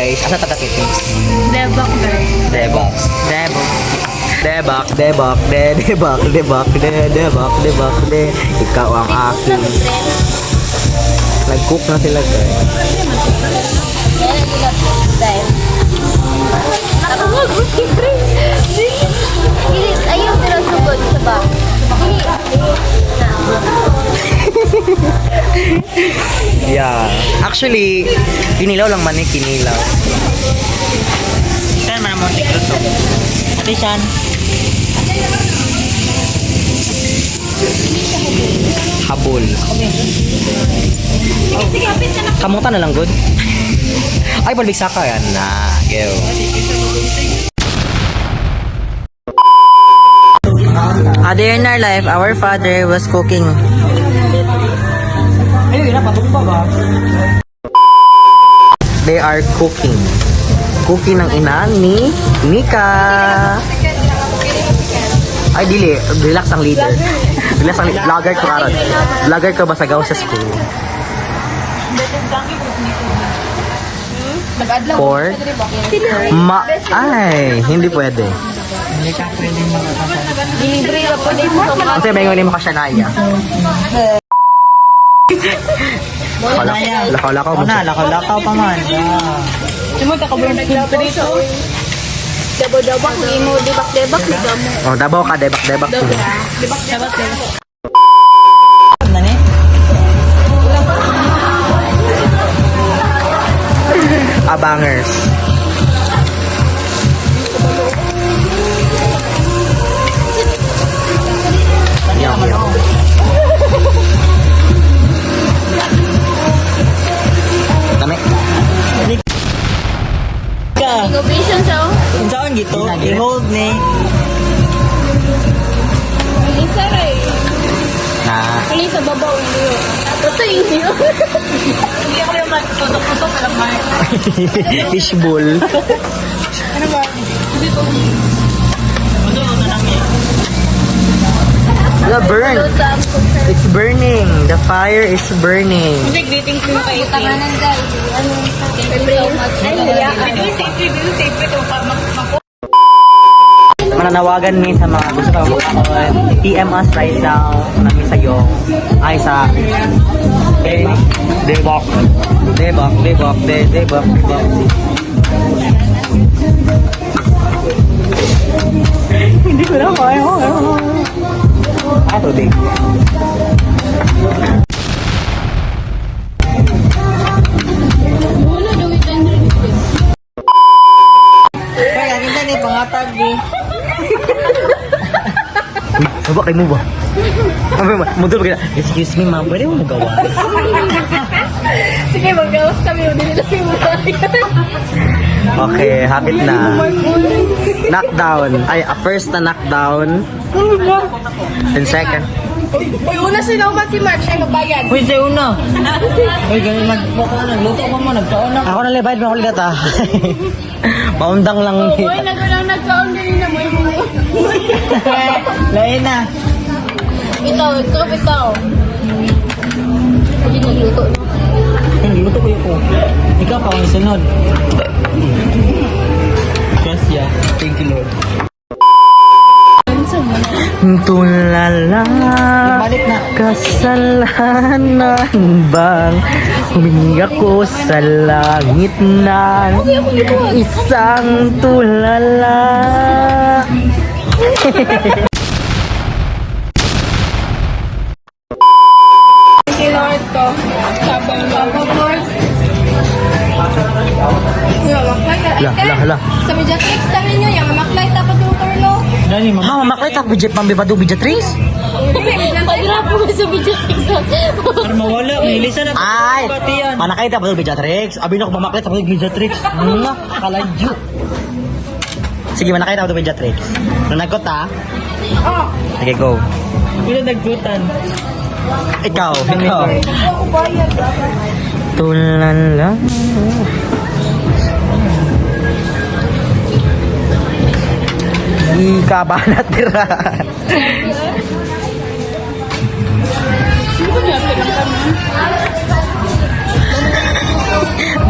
guys. Asa taga-tippings? Debak na. Debok. Debak, debak, debak, debak, debak, debak, de. Ikaw ang aking. Nag-cook na sila guys. Ayaw pero sugod sa ba? Yeah. Actually, kinilaw lang man eh, kinilaw. Saan man ang tiklo to? Ate Shan. Habol. Kamutan na lang, good. Ay, balbig saka yan na. Yo. A day in our life, our father was cooking. They are cooking. Cooking ng ina ni Nika. Ay, dili. Relax ang leader. Relax ang leader. Vlogger ko karon. Vlogger ko basagaw sa school. Or, ay, hindi pwede. Hindi ka pwede makakasal. Libre ka po dito. Kasi may ngunit mo kasyanaya. Lakaw-lakaw mo. Lakaw-lakaw pa man. Simo ka kabulong dito. Dabo-dabak ni mo debak-debak ni mo. Oh, dabaw ka, debak-debak. Debak-debak. Nani? Abangers. Yum, yum. Dami. Ka. Innovation sa Saan gito? I-hold ni. Isa ray. Ah, Kali sa babaw niyo. Ito inyo. Hindi ako yung magtutok-tutok alam mo. fishbowl. Ano ba? The burn. It's burning. The fire is burning. Hindi greetings mo kay Tanganan guys. Ano? Thank you so much. Mananawagan mi sa mga gusto pa makakaon. PM us right now. Nami sa iyo. Ay sa Debak. Debak, debak, debak, debak. Hindi ko na kaya. Ato din. Wala daw ito. Kaya kita ni pangatag di. Sabak kayo mo ba? Mudul ba kita? Excuse me ma'am, pwede mo magawa? Sige, mag-gawas kami. Hindi lang yung Okay, hapit na. Knockdown. Ay, first na knockdown. And second. Uy, una sinauman si Mark. Siya magbayad. Uy, sa una. Uy, ganun nagluto pa mo, nagkaon na. Ako na libayad mo ulit ata. Maundang lang Uy, kita. nagkaon din na mo yung mga. Lain na. Ikaw. Hindi nagluto. Hindi, luto ko yun ko. Ikaw pa ang sunod. Gracias. Thank you, Lord. Tulala, Balik na. kasalanan bang humingi ako sa langit na isang tulala. Si Lord to. Sabang Lord. Hala. Sa Mediatrix kami nyo, yung mamaklay tapos yung turno. Nani, mama? Mama, maklit ako budget pambibado Beatrice. Pagrapo ko sa Mediatrix. Para mawala, may lisa na. Ay, Batian. manakay tapos Beatrix. Abi na ako mamaklit tapos Beatrix. Nga, kaladyo. Sige, manakay tapos Beatrix. Nanagot ha? Oh. Okay, go. Pila naggutan. Ikaw. Ako bayad. Tulala. Ika ba natira?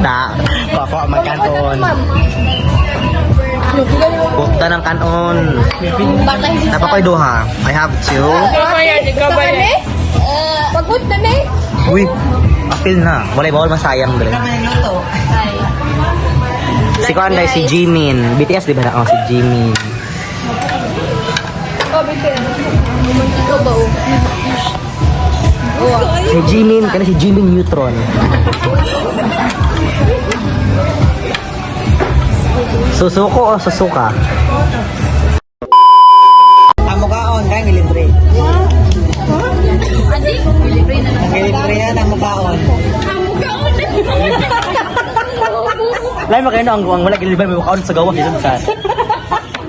Da, pako magkanto kanon. Bukta ng kanon. Napakoy duha. I have to. Pagod na na eh. Uy, apil na. Walay bawal masayang dre. Si Kuan guys, si Jimin. BTS di ba na? Oh, si Jimin. Oh, bitin. Ikaw ba oh? Si Jimin, kana si Jimin Neutron. Susuko o susuka? Amo kaon, kaya ngilibre. Adi, libre na lang. Ngilibre yan, amo kaon. Lain mo kayo no, ang wala gilibay mo kaon sa gawa dito sa.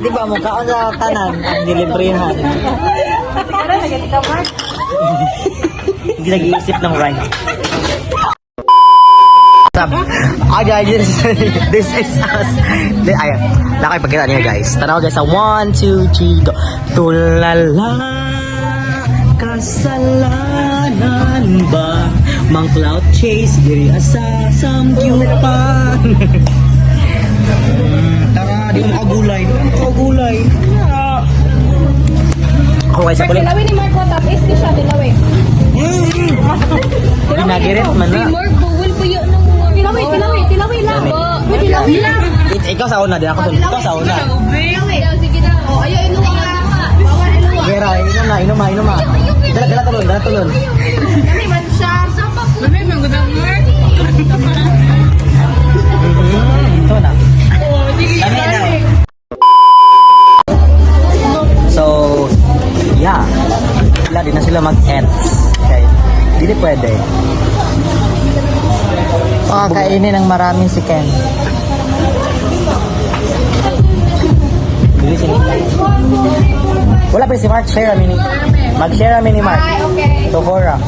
Di ba, amo kaon sa tanan, ang ngilibre yan. Hindi nag-iisip ng right. Guys, this is us. Ay, nakipagkita niyo guys. Tanaw guys sa 1, 2, 3, go. Tulala, kasalanan ba? Mang cloud chase, diri asa samgyupan. Tara, di mo makagulay. Makagulay. Ako guys, ako lang. Tilawin ni Marco, tapos ko siya, tilawin. Binagirit man na. Mark, bawal po yun ng tilawin lang. Tilawin lang. Ikaw sa una, di ako sa ikaw sa una. Sige na. O, ayaw, inuwa ka. Bawal inuwa. Gera, inom ma. Dala tulon. Kami man siya. Sapa po. Kami, magandang Mark. Ito na. Kami daw. So, yeah. Di na sila mag-ends. Okay. Hindi pwede. Kainin ng marami si Ken. Bilisin. Wala pa si Mark. Share kami ni. Mag-share kami ni Mark. Ay, okay. So, Cora.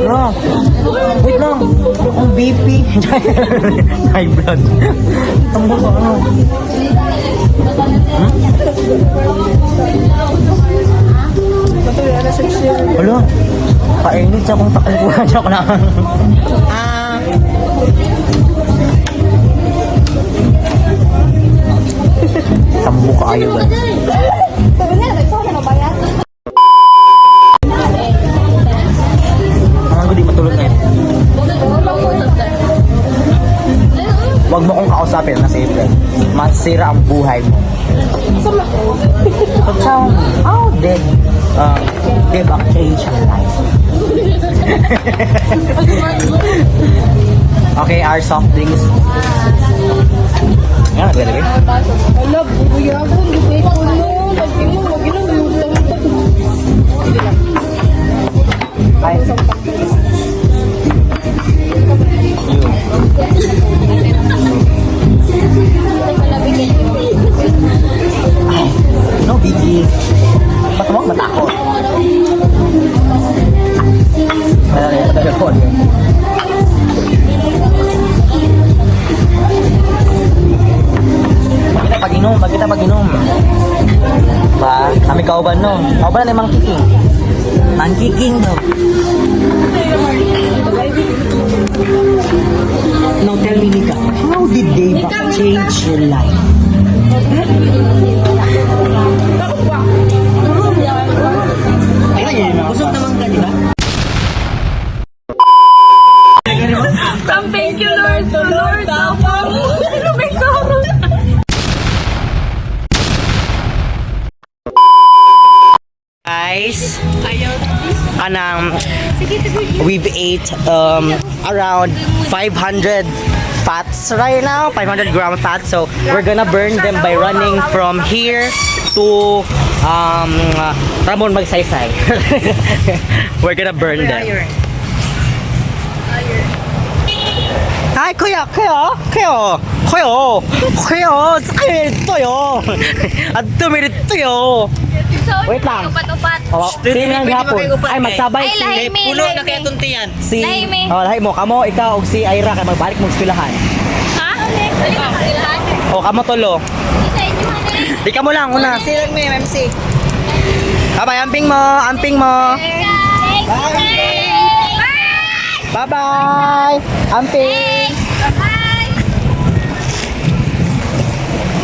No. Wait lang. Ang BP. High blood. Ang ba ano? Wala. Painit sa kung takalikuhan siya ko na. Tambo ka ayaw ba? Sabi niya, nagsawa na bayan. Ang di matulog na yun. Huwag mo kong kausapin na si April. Masira ang buhay mo. So, how did Debak change your life? Okay, our soft drinks. Yan, naglalagay. Wala, bubuya ako. Hindi ko no. Lagi mo, lagi lang. Ay. No biggie. Ba't mo matakot? Bakit pag-inom? Ba? Kami kauban no? Kauban na mang kiking. Mang kiking daw. Now tell me, Nika, how did Deva change your life? Busog naman ka, di ba? Thank you, Lord. Lord, tapang. Oh my God. Guys, we've ate around 500 fats right now, 500 gram fat. So we're gonna burn them by running from here to Ramon Magsaysay. We're gonna burn them. Hi, kuya, sakit toyo. At tumirit toyo. Wait lang. Upat-upat. Oh, sino ang hapon? Ay, magsabay Ay, lahimi, Pulo na lahimi. kaya tuntiyan. si... Lahimi. Oh, lahi mo. Kamo, ikaw, og si Ira, kay magbalik mong eskwelahan. Ha? Silahan. O, kamo tolo. Isa inyo, honey. Di ka mo lang, una. Silang may MC. Abay, amping mo. Thank Bye-bye! Amping!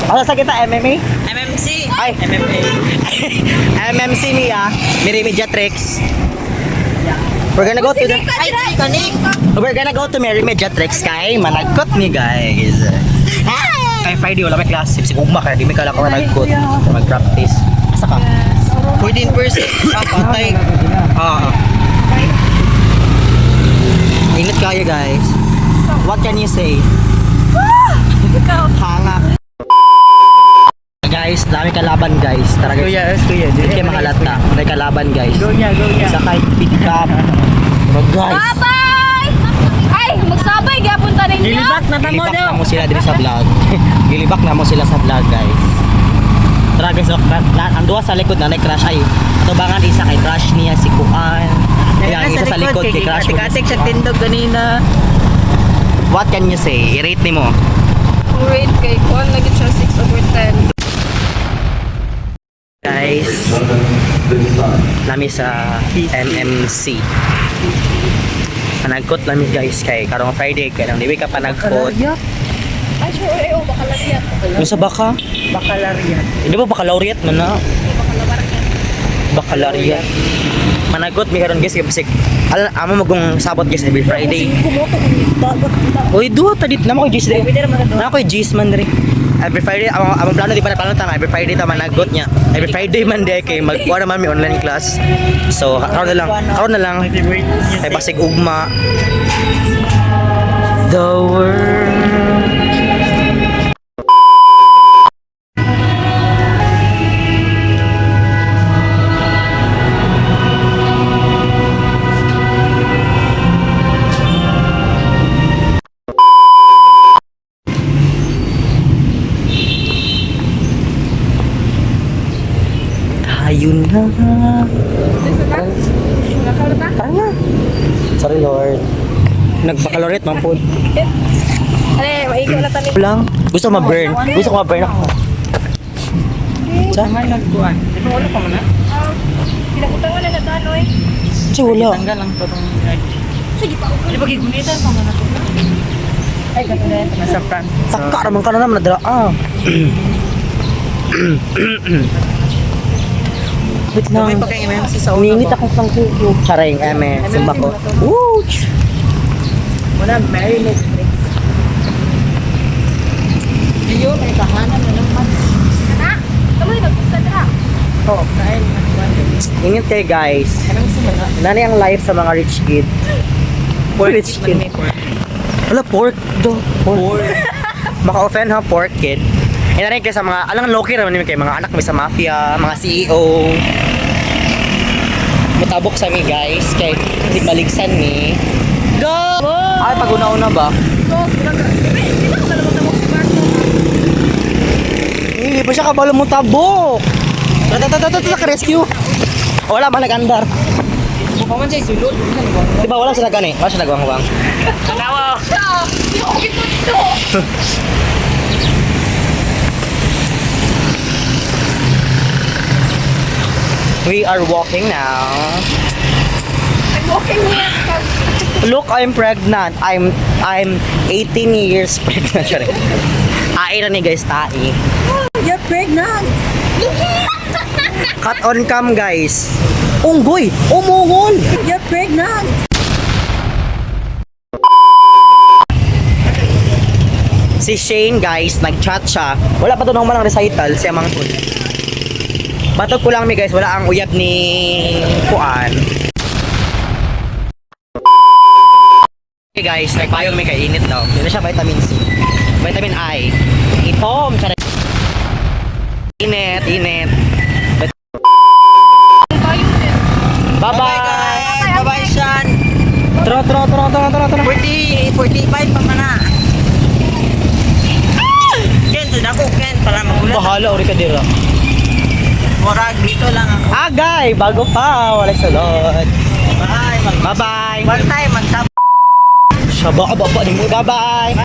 Ano sa kita, MMA? MMC. Ay, MMA. MMC Mia, Miri Mediatrix. We're gonna go to the... We're gonna go to Mary Mediatrix kay managkot ni guys. Kay Friday wala may klase. Si Ugma kaya di may kala ko managkot. Mag-practice. Asa ka? 14%. Patay. Ingat kayo guys. What can you say? Ikaw. Hanga. Guys, dami kalaban guys. Tara guys. Kuya. Hindi kayo makalata. May kalaban guys. Go niya. Sa kahit pick up. Pero guys. Bye-bye! Ay, magsabay, gapunta ninyo. Gilibak na tamo Gilibak daw. na mo sila dito sa vlog. Gilibak na mo sila sa vlog guys. Tara guys, ang duwa sa likod na crush ay tubangan isa kay crush niya si Kuan. Yan, isa sa likod kay crush mo. Katik sa tindog kanina. What can you say? I-rate ni mo. Rate kay Kwan, lagi siya 6/10. Guys, nami sa MMC. Panagkot nami guys kay karong Friday kay nang diwi ka panagkot. Ay, sure, baka lagyan. Ano sa baka? Bakalarian. Hindi ba baccalaureate man na? Baccalaureate. Managot mi karon guys kay bisig. Amo magong sabot guys every Friday. Oy, duha ta dit na mo kay Gis dre. Na ko Gis man dre. Every Friday ang plano di pa na plano ta every Friday ta managot niya. Every Friday man day kay magkuha naman mi online class. So karon na lang. Kay basig ugma. The world. Ayun na. Tara na. Sorry Lord. Nag-baccalaureate man po. Ale, maigo na tanin. Lang. Gusto ko ma-burn. Gusto ko ma-burn ako. May nagkuhan. Ito wala pa man na. Pinakutangan na nadanoy. Kasi wala. Tanggal lang to tong. Sige pa. Di ba gigunitan pa man to? Ay katulad nasa front. Taka naman ka na naman nadra. Wait lang. May pagkain MMC sa una. Ningit ako pang kuko. Charing, eme. Simba ko. Woo! Wala, may electric. Ayun, may kahanan na naman. Anak, tuloy nagpunta na. Oo, kain. Ingat kayo guys. Anong sumala? Nani ang life sa mga rich kid? Rich kid. Wala, pork. Pork. Maka-offend ha, pork kid. Yan na rin kayo sa mga, alang low-key naman yun kayo, mga anak may sa mafia, mga CEO. Mutabok sa mi guys, kay di baligsan ni. Go! Ay, pag una-una ba? Hindi pa siya kabalo mo tabok. Tata, rescue. Wala ba nag-andar? Mukha man siya sulod. Di ba wala siya nagani? Wala siya nagwang-wang. Kanawa! We are walking now. I'm walking here because Look, I'm pregnant. I'm 18 years pregnant. Sorry. Ai na ni guys, tai. you're pregnant. Cut on cam guys. Unggoy, umungol. You're pregnant. Si Shane guys, nag-chat siya. Wala pa to nang malang recital siya mang tun. Batok ko lang mi guys, wala ang uyab ni Kuan. Okay guys, nagpayong may kainit daw. Yun na siya vitamin C. Vitamin I. Itom. Init. Bye-bye. Bye-bye, Sean. Tara. 45 pa man na. Ken, sa dako, Ken, para magulat. Bahala, ori ka dira. Morag, dito lang ako. Agay, bago pa. Wala salot. Bye. Bye-bye. One time, magtap. Siya ba? Baba ni mo. Bye-bye.